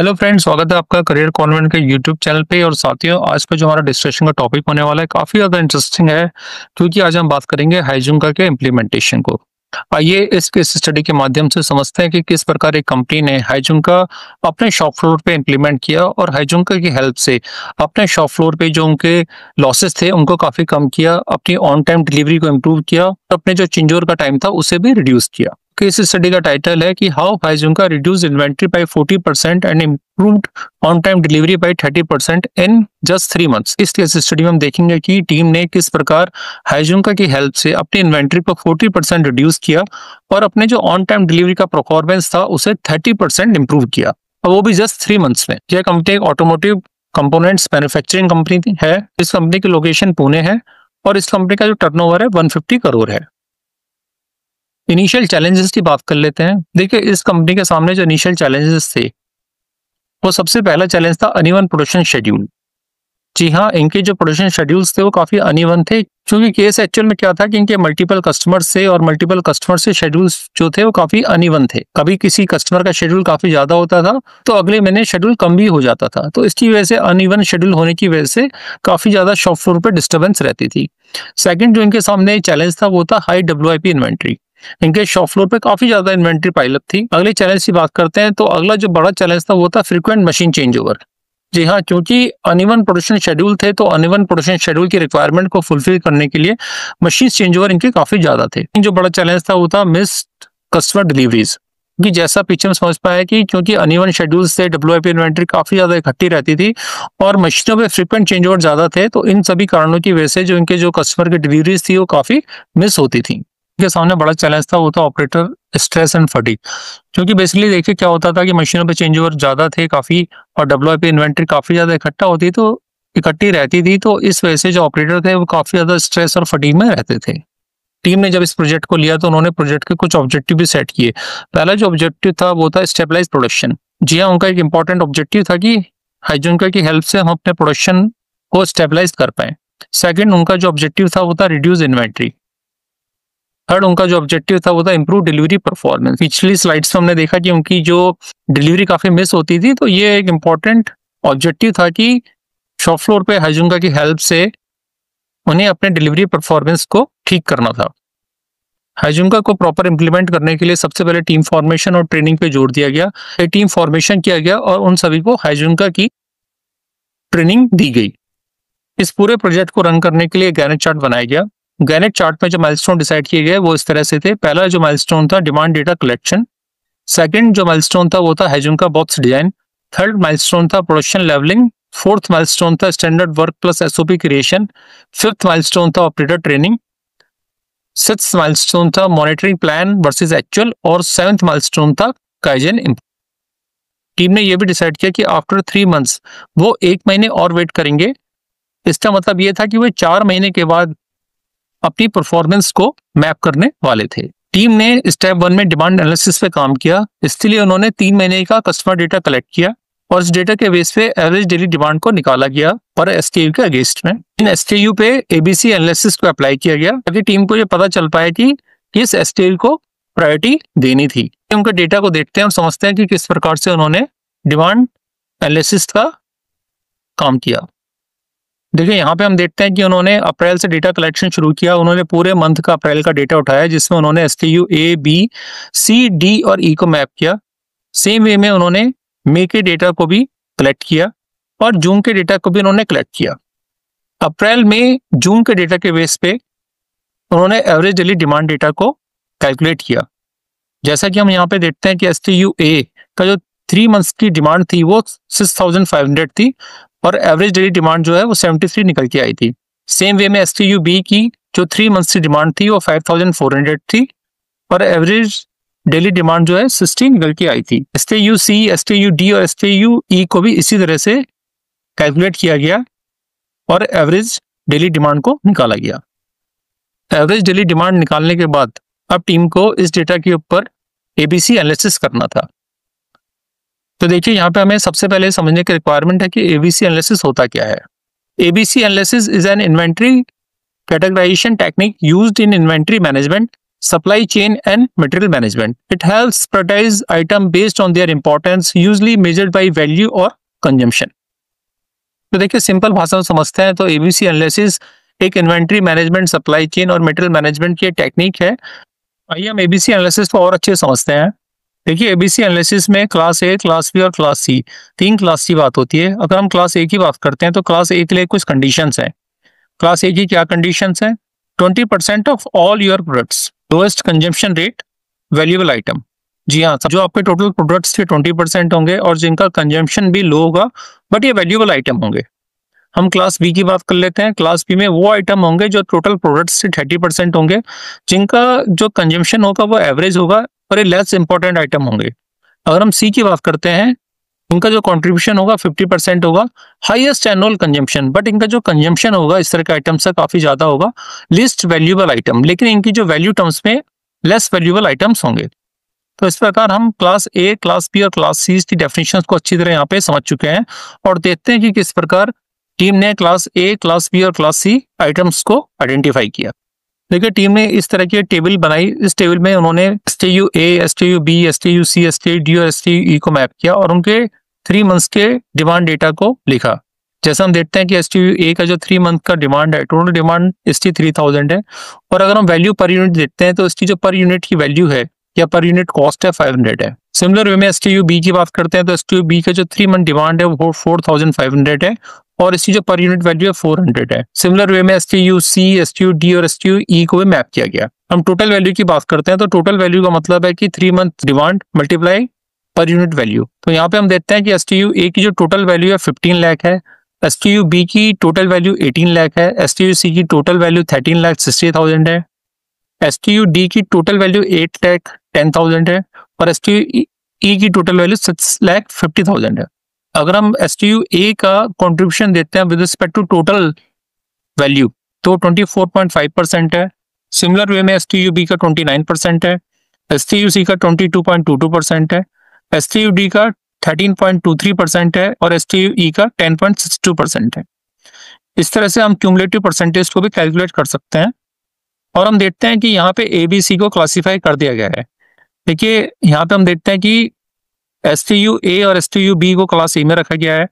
Hello friends, स्वागत है आपका करियर कॉन्वेंट के यूट्यूब चैनल पे। और साथियों, आज का जो हमारा डिस्कशन का टॉपिक होने वाला है काफ़ी ज़्यादा इंटरेस्टिंग है, क्योंकि आज हम बात करेंगे हाइजूंगा के इम्प्लीमेंटेशन को। आइए इस केस स्टडी के माध्यम से समझते हैं कि किस प्रकार एक कंपनी ने हाइजूंगा अपने शॉप फ्लोर पे इम्प्लीमेंट किया और हाइजूंगा की हेल्प से अपने शॉप फ्लोर पे जो उनके लॉसेस थे उनको काफ़ी कम किया, अपनी ऑन टाइम डिलीवरी को इम्प्रूव किया और अपने जो चेंज ओवर का टाइम था उसे भी रिड्यूस किया। केस स्टडी का टाइटल है कि हाउ हाइजूंगा reduce inventory by 40% and improved on time delivery by 30% in just 3 months. इस केस स्टडी में हम देखेंगे कि टीम ने किस प्रकार हाइजूंगा की हेल्प से अपनी इन्वेंट्री को 40% रिड्यूस किया और अपने जो ऑन टाइम डिलीवरी का परफॉर्मेंस था उसे 30% इम्प्रूव किया, और वो भी जस्ट 3 मंथ्स में। यह कंपनी एक ऑटोमोटिव कंपोनेंट्स मैन्युफैक्चरिंग कंपनी है। इस कंपनी की लोकेशन पुणे है और इस कंपनी का जो टर्नओवर है 150 करोड़ है। इनिशियल चैलेंजेस की बात कर लेते हैं। देखिए, इस कंपनी के सामने जो इनिशियल चैलेंजेस थे, वो सबसे पहला चैलेंज था अनइवन प्रोडक्शन शेड्यूल। जी हाँ, इनके जो प्रोडक्शन शेड्यूल्स थे वो काफी अनइवन थे, क्योंकि केस एक्चुअल में क्या था कि इनके मल्टीपल कस्टमर से और मल्टीपल कस्टमर से शेड्यूल्स जो थे वो काफी अनइवन थे। कभी किसी कस्टमर का शेड्यूल काफी ज्यादा होता था तो अगले महीने शेड्यूल कम भी हो जाता था, तो इसकी वजह से अनइवन शेड्यूल होने की वजह से काफी ज्यादा शॉप फ्लोर पर डिस्टर्बेंस रहती थी। सेकंड जो इनके सामने चैलेंज था वो था हाई WIP इन्वेंट्री। इनके शॉप फ्लोर पे काफी ज्यादा इन्वेंट्री पाइलअप थी। अगले चैलेंज की बात करते हैं तो अगला जो बड़ा चैलेंज था वो था फ्रीक्वेंट मशीन चेंज ओवर। जी हाँ, क्योंकि अनइवन प्रोडक्शन शेड्यूल थे तो अनइवन प्रोडक्शन शेड्यूल की रिक्वायरमेंट को फुलफिल करने के लिए मशीन चेंज ओवर इनके काफी ज्यादा थे। जो बड़ा चैलेंज था वो था मिस्ड कस्टमर डिलीवरीज, कि जैसा पीछे में समझ पाया कि क्योंकि अनइवन शेड्यूल से WIP इन्वेंट्री काफी ज्यादा इकट्ठी रहती थी और मशीनों पे फ्रीक्वेंट चेंज ओवर ज्यादा थे, तो इन सभी कारणों की वजह से जो इनके जो कस्टमर की डिलीवरीज थी वो काफी मिस होती थी। के सामने बड़ा चैलेंज था वो था ऑपरेटर स्ट्रेस एंड फटीग, क्योंकि बेसिकली देखिए क्या होता था कि मशीनों पे चेंज ओवर ज्यादा थे काफी और WIP इन्वेंट्री काफी ज्यादा इकट्ठी रहती थी, तो इस वजह से जो ऑपरेटर थे वो काफी ज्यादा स्ट्रेस और फटीग में रहते थे। टीम ने जब इस प्रोजेक्ट को लिया तो उन्होंने प्रोजेक्ट के कुछ ऑब्जेक्टिव भी सेट किए। पहला जो ऑब्जेक्टिव था वो था स्टेबलाइज प्रोडक्शन। जी हाँ, उनका एक इंपॉर्टेंट ऑब्जेक्टिव था कि हाइजूंगा की हेल्प से हम अपने प्रोडक्शन को स्टेबलाइज कर पाए। सेकेंड उनका जो ऑब्जेक्टिव था वो था रिड्यूस इन्वेंट्री। थर्ड उनका जो ऑब्जेक्टिव था वो था इम्प्रूव डिलीवरी परफॉर्मेंस। पिछली स्लाइड्स में हमने देखा कि उनकी जो डिलीवरी काफी मिस होती थी, तो ये एक इम्पॉर्टेंट ऑब्जेक्टिव था कि शॉप फ्लोर पे हाइजूंगा की हेल्प से उन्हें अपने डिलीवरी परफॉर्मेंस को ठीक करना था। हाइजूंगा को प्रॉपर इंप्लीमेंट करने के लिए सबसे पहले टीम फॉर्मेशन और ट्रेनिंग पे जोर दिया गया। एक टीम फॉर्मेशन किया गया और उन सभी को हाइजूंगा की ट्रेनिंग दी गई। इस पूरे प्रोजेक्ट को रन करने के लिए गैनेट चार्ट बनाया गया। गैनेट चार्ट में जो माइलस्टोन डिसाइड किए गए वो इस तरह से थे। पहला जो माइलस्टोन था डिमांड डेटा कलेक्शन। सेकंड जो माइलस्टोन था वो था हाइजूंगा बॉक्स डिजाइन। थर्ड माइलस्टोन था प्रोडक्शन लेवलिंग। फोर्थ माइलस्टोन था standard work plus SOP creation. Fifth milestone था ऑपरेटर ट्रेनिंग। सिक्स्थ माइलस्टोन था मॉनिटरिंग प्लान वर्सेस एक्चुअल। और सेवेंथ माइलस्टोन था काइजन। टीम ने यह भी डिसाइड किया कि आफ्टर 3 मंथ्स वो 1 महीने और वेट करेंगे। इसका मतलब ये था कि वे 4 महीने के बाद अपनी परफॉर्मेंस को मैप करने वाले थे। टीम ने स्टेप 1 में डिमांड एनालिसिस पे काम किया, इसलिए उन्होंने 3 महीने का कस्टमर डेटा कलेक्ट किया और इस डेटा के बेस पे एवरेज डेली डिमांड को निकाला गया और SKU के अगेंस्ट में इन SKU पे ABC एनालिसिस को अप्लाई किया गया, ताकि टीम को ये पता चल पाए कि किस SKU को प्रायोरिटी देनी थी। उनके डेटा को देखते हैं और समझते हैं कि किस प्रकार से उन्होंने डिमांड एनालिसिस का काम किया। देखिए, यहाँ पे हम देखते हैं कि उन्होंने अप्रैल से डेटा कलेक्शन शुरू किया। उन्होंने पूरे मंथ का अप्रैल का डेटा उठाया, जिसमें उन्होंने SKU A, B, C, D और E को मैप किया। सेम वे में उन्होंने मई के डेटा को भी कलेक्ट किया और जून के डेटा को भी उन्होंने कलेक्ट किया। अप्रैल में जून के डेटा के बेस पे उन्होंने एवरेज डेली डिमांड डेटा को कैलकुलेट किया। जैसा कि हम यहाँ पे देखते हैं कि SKU A का जो 3 मंथ्स की डिमांड थी वो 6500 थी और एवरेज डेली डिमांड जो है वो 73 निकल के आई थी। सेम वे में SKU B की जो 3 मंथ्स की डिमांड थी वो 5400 थी और एवरेज डेली डिमांड जो है 60 निकल के आई थी। SKU C, SKU D और SKU E को भी इसी तरह से कैलकुलेट किया गया और एवरेज डेली डिमांड को निकाला गया। एवरेज डेली डिमांड निकालने के बाद अब टीम को इस डेटा के ऊपर ABC एनालिसिस करना था। तो देखिए, यहाँ पे हमें सबसे पहले समझने की रिक्वायरमेंट है कि ABC एनालिसिस होता क्या है। ABC analysis is an inventory categorisation technique used in inventory management supply chain and material management. It helps prioritize item based on their importance, usually measured by value और consumption. तो देखिए simple भाषा में समझते हैं तो एबीसी एनालिसिस एक inventory management, supply chain और मटेरियल मैनेजमेंट की टेक्निक है। आइए हम एबीसी एनालिसिस को और अच्छे से समझते हैं। देखिए एबीसी एनालिसिस में क्लास ए, क्लास बी और क्लास सी, 3 क्लास की बात होती है। अगर हम क्लास ए की बात करते हैं तो क्लास ए के लिए कुछ कंडीशंस हैं। क्लास ए की क्या कंडीशंस हैं? 20% of all your products, lowest consumption rate, valuable item. जी हाँ, जो आपके टोटल प्रोडक्ट्स के 20% होंगे और जिनका कंजम्पशन भी लो होगा बट ये वैल्यूएबल आइटम होंगे। हम क्लास बी की बात कर लेते हैं। क्लास बी में वो आइटम होंगे जो टोटल प्रोडक्ट्स से 30% होंगे, जिनका जो कंजम्पशन होगा वो एवरेज होगा और ये लेस इंपॉर्टेंट आइटम होंगे। अगर हम सी की बात करते हैं, इनका जो कंट्रीब्यूशन होगा 50% होगा, हाईएस्ट एनुअल कंजम्पशन, बट इनका जो कंजम्पशन होगा इस तरह के आइटम से काफी ज्यादा होगा, लिस्ट वैल्यूएबल आइटम, लेकिन इनकी जो वैल्यू टर्म्स में लेस वैल्यूएबल आइटम्स होंगे। तो इस प्रकार हम क्लास ए, क्लास बी और क्लास सी की डेफिनेशंस को अच्छी तरह यहाँ पे समझ चुके हैं और देखते हैं कि किस प्रकार टीम ने क्लास ए, क्लास बी और क्लास सी आइटम्स को आइडेंटिफाई किया। देखिए टीम ने इस तरह की टेबल बनाई। इस टेबल में उन्होंने STU A, STU B, STU C, STU D और STU E को मैप किया और उनके 3 मंथ्स के डिमांड डेटा को लिखा। जैसा हम देखते हैं कि STU A का जो 3 मंथ का डिमांड है, टोटल डिमांड इसकी 3000 है और अगर हम वैल्यू पर यूनिट देखते हैं तो इसकी जो पर यूनिट की वैल्यू है या पर यूनिट कॉस्ट है 500 है। सिमिलर वे में STU B की बात करते हैं तो STU B का जो 3 मंथ डिमांड है वो 4500 है और इसकी जो पर यूनिट वैल्यू है 400 है। सिमिलर वे में STU C, STU D और STU E को भी मैप किया गया। हम टोटल वैल्यू की बात करते हैं तो टोटल वैल्यू का मतलब है कि 3 month demand multiply per unit value. तो यहाँ पे हम देखते हैं कि STU A की जो टोटल वैल्यू है 15 लाख है, STU B की टोटल वैल्यू 18 लाख है, STU C की टोटल वैल्यू 13,60,000 है, STU D की टोटल वैल्यू 8,10,000 है और STU E की टोटल वैल्यू 6,50,000 है। अगर हम STU A का कंट्रीब्यूशन देते हैं with respect to total value तो 24.5% है। सिमिलर वे में STU B का 29% है, STU C का 22.22% है, STU D का 13.23% है और STU E का 10.62% है। इस तरह से हम क्यूमुलेटिव परसेंटेज को भी कैलकुलेट कर सकते हैं और हम देखते हैं कि यहाँ पे ABC को क्लासिफाई कर दिया गया है। देखिए यहाँ पे हम देखते हैं कि STU A और STU B को क्लास ए में रखा गया है,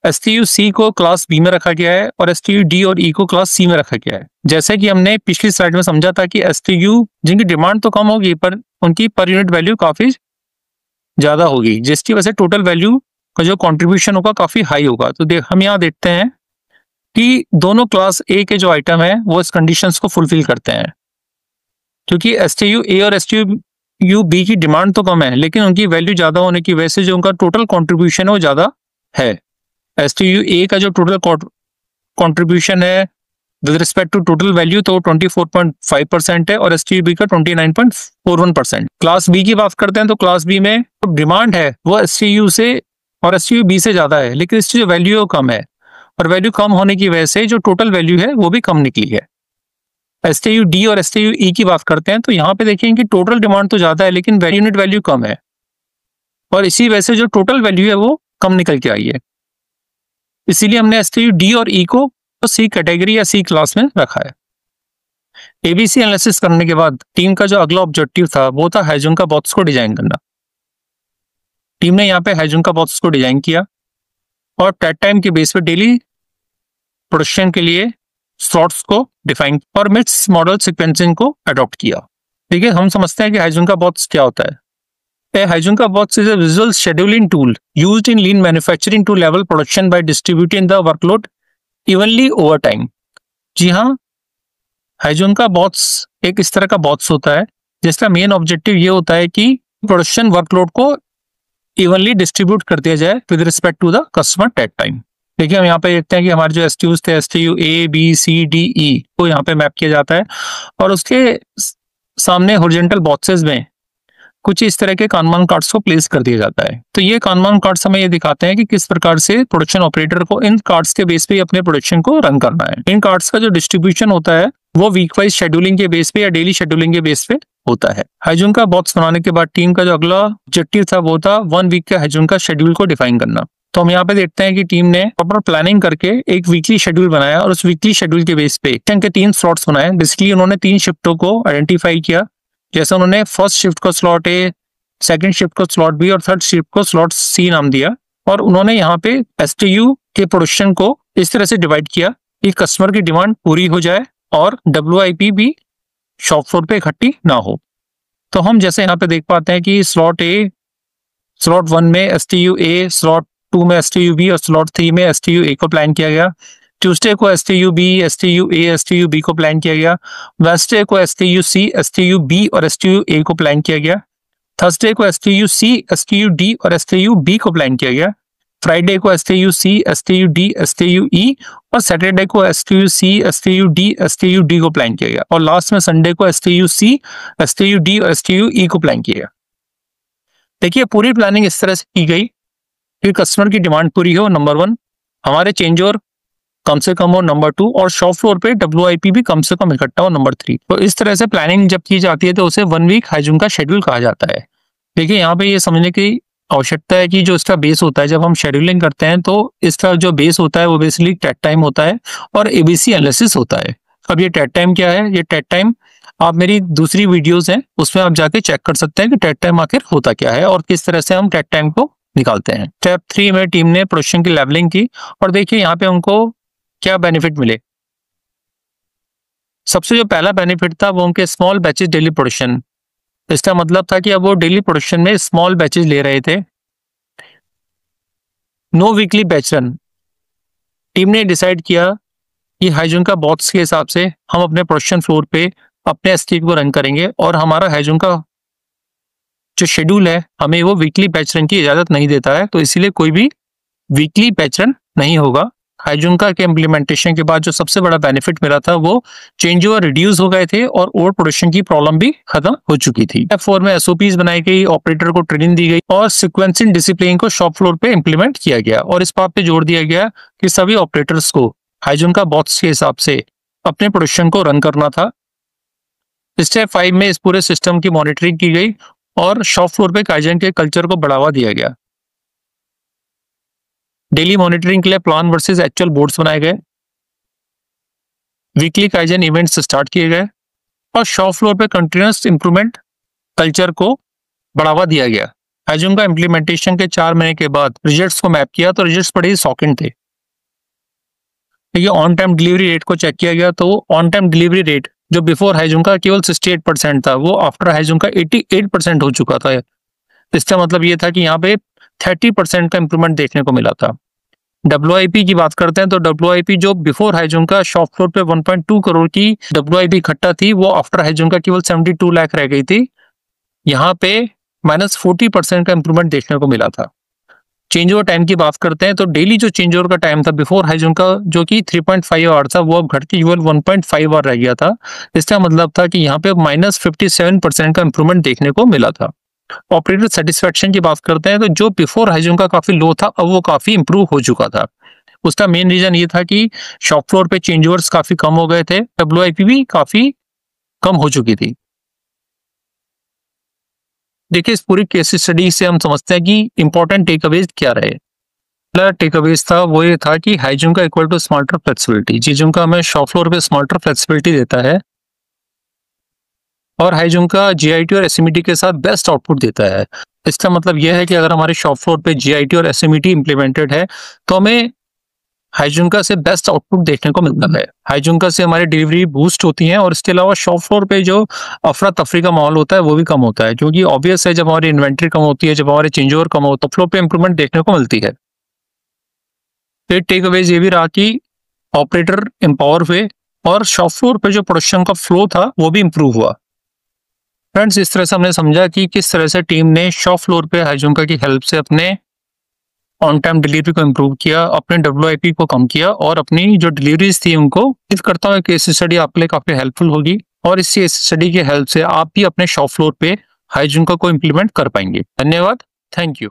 STU C को क्लास बी में रखा गया है और STU D और E को क्लास सी में रखा गया है। जैसे कि हमने पिछली स्लाइड में समझा था कि STU जिनकी डिमांड तो कम होगी पर उनकी पर यूनिट वैल्यू काफी ज्यादा होगी, जिसकी वजह से टोटल वैल्यू का जो कंट्रीब्यूशन होगा काफी हाई होगा। तो हम यहाँ देखते हैं कि दोनों क्लास ए के जो आइटम है वो इस कंडीशंस को फुलफिल करते हैं, क्योंकि STU A और STU B की डिमांड तो कम है लेकिन उनकी वैल्यू ज्यादा होने की वजह से जो उनका टोटल कंट्रीब्यूशन है वो ज्यादा है। STU A का जो टोटल कंट्रीब्यूशन है with respect to total value तो 24.5% है और STU B का 29.41%। क्लास बी की बात करते हैं तो क्लास बी में जो डिमांड है वो STU से और STU B से ज्यादा है, लेकिन इसकी जो वैल्यू है वो कम है और वैल्यू कम होने की वजह से जो टोटल वैल्यू है वो भी कम निकली है। STU D और STU E की बात करते हैं तो यहाँ पे देखेंगे कि टोटल डिमांड तो ज्यादा है लेकिन यूनिट वैल्यू कम है और इसी वजह से जो टोटल वैल्यू है वो कम निकल के आई है। इसीलिए हमने STU D और E को सी कैटेगरी या सी क्लास में रखा है। ABC एनालिसिस करने के बाद टीम का जो अगला ऑब्जेक्टिव था वो था हाइजुंका बॉक्स को डिजाइन करना। टीम ने यहाँ पे हाइजुंका बॉक्स को डिजाइन किया और टेट टाइम के बेस पे डेली प्रोडक्शन के लिए स्लॉट्स को डिफाइन और मिक्स मॉडल सीक्वेंसिंग को अडॉप्ट किया। ठीक है, हम समझते हैं कि हाइजुंका बॉक्स क्या होता है। A Haijunka box is a visual scheduling tool used in lean manufacturing to level production by distributing the workload evenly over time। जी हाँ, हाइजुंका बॉक्स एक इस तरह का बॉक्स होता है जिसका मेन ऑब्जेक्टिव ये होता है कि प्रोडक्शन वर्कलोड को इवनली डिस्ट्रीब्यूट कर दिया जाए with respect to the customer टेट टाइम। देखिए हम यहाँ पे देखते हैं कि हमारे जो STUs थे STU A, B, C, D, E को यहाँ पे मैप किया जाता है और उसके सामने हॉरिजॉन्टल बॉक्सेस में कुछ इस तरह के कानमान कार्ड्स को प्लेस कर दिया जाता है। तो ये कानमान कार्ड्स हमें ये दिखाते हैं कि किस प्रकार से प्रोडक्शन ऑपरेटर को इन कार्ड्स के बेस पे अपने प्रोडक्शन को रन करना है। इन कार्ड्स का जो डिस्ट्रीब्यूशन होता है वो वीक वाइज शेड्यूलिंग के बेस पे या डेली शेड्यूलिंग के बेस पे होता है। हाइजुंका बॉक्स बनाने के बाद टीम का जो अगला ऑब्जेक्टिव था वो था 1 वीक के हाइजुंका शेड्यूल को डिफाइन करना। तो हम यहाँ पे देखते हैं कि टीम ने प्रॉपर प्लानिंग करके एक वीकली शेड्यूल बनाया और उस वीकली शेड्यूल के बेस पे के 3 स्लॉट्स बनाए। बेसिकली उन्होंने 3 शिफ्टों को आइडेंटिफाई किया। जैसे उन्होंने फर्स्ट शिफ्ट को स्लॉट ए, सेकंड शिफ्ट को स्लॉट बी और थर्ड शिफ्ट को स्लॉट सी नाम दिया। और उन्होंने यहाँ पे एसटीयू के प्रोडक्शन को इस तरह से डिवाइड किया कि कस्टमर की डिमांड पूरी हो जाए और WIP भी शॉप फ्लोर पे इकट्ठी ना हो। तो हम जैसे यहाँ पे देख पाते हैं कि स्लॉट 1 में STU A, स्लॉट 2 में STU B और स्लॉट 3 में STU A को प्लान किया गया। ट्यूसडे को STU B, STU A, STU B को प्लान किया गया। वेडनेसडे को STU C, STU B और STU A को प्लान किया गया। थर्सडे को STU C, STU D और STU B को प्लान किया गया। फ्राइडे को STU C, STU D, STU E और सैटरडे को STU C, STU D, STU D को प्लान किया गया। और लास्ट में संडे को STU C, STU D और STU E को प्लान किया गया। देखिए पूरी प्लानिंग इस तरह से की गई कि कस्टमर की डिमांड पूरी हो, नंबर 1, हमारे चेंज ओवर कम से कम हो, नंबर 2, और शॉप फ्लोर पे WIP भी कम से कम इकट्ठा हो, नंबर 3। तो इस तरह से प्लानिंग जब की जाती है तो उसे 1 वीक हाइजूम का शेड्यूल कहा जाता है। देखिए यहाँ पे ये समझने की आवश्यकता है कि जो इसका बेस होता है, जब हम शेड्यूलिंग करते हैं तो इसका जो बेस होता है वो बेसिकली टेट टाइम होता है और ABC एनालिसिस होता है। अब ये टेट टाइम क्या है? ये टेट टाइम आप मेरी दूसरी वीडियोस हैं उसमें आप जाके चेक कर सकते हैं कि टेट टाइम आखिर होता क्या है और किस तरह से हम टेट टाइम को निकालते हैं। स्टेप 3 में टीम ने प्रोडक्शन की लेवलिंग की और देखिए यहाँ पे उनको क्या बेनिफिट मिले। सबसे जो पहला बेनिफिट था वो उनके स्मॉल बैचेस डेली प्रोडक्शन। इसका मतलब था कि अब वो डेली प्रोडक्शन में स्मॉल बैचेस ले रहे थे। No weekly batch run. Team ने डिसाइड किया कि हाइजूम का बॉक्स के हिसाब से हम अपने प्रोडक्शन फ्लोर पे अपने STU को रन करेंगे और हमारा हाइजूम का जो शेड्यूल है हमें वो वीकली बैच रन की इजाजत नहीं देता है, तो इसीलिए कोई भी वीकली बैच रन नहीं होगा। हाइजूम का के इम्प्लीमेंटेशन के बाद जो सबसे बड़ा बेनिफिट मिला था वो चेंज ओवर रिड्यूस हो गए थे और ओवर प्रोडक्शन की प्रॉब्लम भी खत्म हो चुकी थी। स्टेप 4 में SOPs बनाई गई, ऑपरेटर को ट्रेनिंग दी गई और सीक्वेंसिंग डिसिप्लिन को शॉप फ्लोर पे इम्प्लीमेंट किया गया और इस बात पे जोर दिया गया कि सभी ऑपरेटर्स को हाइजूम का बॉक्स के हिसाब से अपने प्रोडक्शन को रन करना था। स्टेप 5 में इस पूरे सिस्टम की मॉनिटरिंग की गई और शॉप फ्लोर पे काइजन के कल्चर को बढ़ावा दिया गया। डेली मॉनिटरिंग के लिए प्लान वर्सेस एक्चुअल बोर्ड्स बनाए गए, वीकली काइजन इवेंट्स स्टार्ट किए गए और शॉप फ्लोर पे कंटिन्यूअस इंप्रूवमेंट कल्चर को बढ़ावा दिया गया। हाइजूम का इम्प्लीमेंटेशन के 4 महीने के बाद रिजल्ट्स को मैप किया तो रिजल्ट्स बड़े ही शॉकिंग थे। देखिए ऑन टाइम डिलीवरी रेट को चेक किया गया तो ऑन टाइम डिलीवरी रेट जो बिफोर हाइजूम का केवल 68% था वो आफ्टर हाइजूम का 88% हो चुका था। इसका मतलब ये था कि यहाँ पे 30% का इंप्रूवमेंट देखने को मिला था। WIP की बात करते हैं तो WIP जो बिफोर हाइजूम का शॉप फ्लोर पे 1.2 करोड़ की WIP इकट्ठा थी वो आफ्टर हाइजूम का केवल 72 लाख रह गई थी। यहाँ पे -40% का इंप्रूवमेंट देखने को मिला था। चेंज ओवर टाइम की बात करते हैं तो डेली जो चेंज ओवर का टाइम था बिफोर हाइजूम का जो कि 3.5 आवर था वो अब घट के केवल 1.5 आवर रह गया था। इसका मतलब था कि यहाँ पे -57% का इंप्रूवमेंट देखने को मिला था। ऑपरेटर सेटिस्फेक्शन की बात करते हैं तो जो बिफोर हाइजूम का काफी लो था अब वो काफी इंप्रूव हो चुका था। उसका मेन रीजन ये था कि शॉप फ्लोर पे चेंज ओवर्स काफी कम हो गए थे, WIP भी काफी कम हो चुकी थी। देखिए इस पूरी केस स्टडी से हम समझते हैं कि इंपॉर्टेंट टेकअवेज क्या रहे। पहला टेकअवेज था वो ये था कि हाइजूम का इक्वल टू स्मार्टर फ्लेक्सिबिलिटी। हाइजूम का हमें शॉप फ्लोर पे स्मार्टर फ्लेक्सिबिलिटी देता है और हाइजूम का GIT और SMET के साथ बेस्ट आउटपुट देता है। इसका मतलब यह है कि अगर हमारे शॉप फ्लोर पे GIT और SMET इंप्लीमेंटेड है तो हमें हाइजूम का से बेस्ट आउटपुट देखने को मिलता है। हाइजूम का से हमारी डिलीवरी बूस्ट होती है और इसके अलावा शॉप फ्लोर पे जो अफरा तफरी का माहौल होता है वो भी कम होता है, क्योंकि ऑब्वियस है जब हमारी इन्वेंट्री कम होती है, जब हमारे चेंज ओवर कम होता है, फ्लो पे इंप्रूवमेंट देखने को मिलती है। फिर टेक अवेज ये भी रहा कि ऑपरेटर एम्पावर हुए और शॉप फ्लोर पे जो प्रोडक्शन का फ्लो था वो भी इंप्रूव हुआ। फ्रेंड्स इस तरह से हमने समझा कि किस तरह से टीम ने शॉप फ्लोर पे हाइजूम की हेल्प से अपने ऑन टाइम डिलीवरी को इम्प्रूव किया, अपने WIP को कम किया और अपनी जो डिलीवरीज थी उनको। उम्मीद करता हूँ केस स्टडी आपके लिए काफी हेल्पफुल होगी और इस केस स्टडी की हेल्प से आप भी अपने शॉप फ्लोर पे हाइजूम को इम्प्लीमेंट कर पाएंगे। धन्यवाद, थैंक यू।